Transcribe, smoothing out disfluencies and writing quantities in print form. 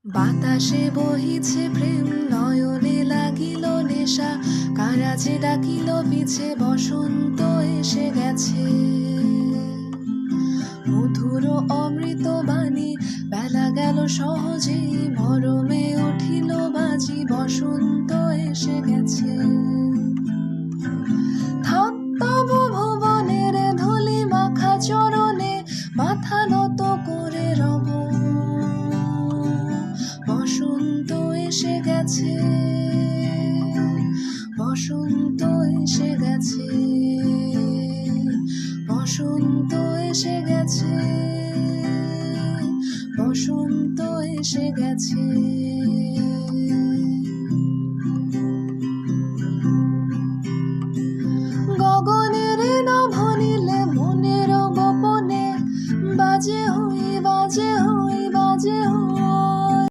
বাতাসে বহিছে প্রেম, নয়নে লাগিল নেশা, কারাজে ডাকিল পিছে, বসন্ত এসে গেছে। মধুর অমৃত বাণী, বেলা গেল সহজেই, মরমে উঠিল বাজি, বসন্ত এসে গেছে। থাক তবু ভুবনের ধূলি মাখা চরণে, মাথা নত করে রব। বসন্ত এসে গেছে, বসন্ত এসে গেছে, বসন্ত এসে গেছে, বসন্ত এসে গেছে।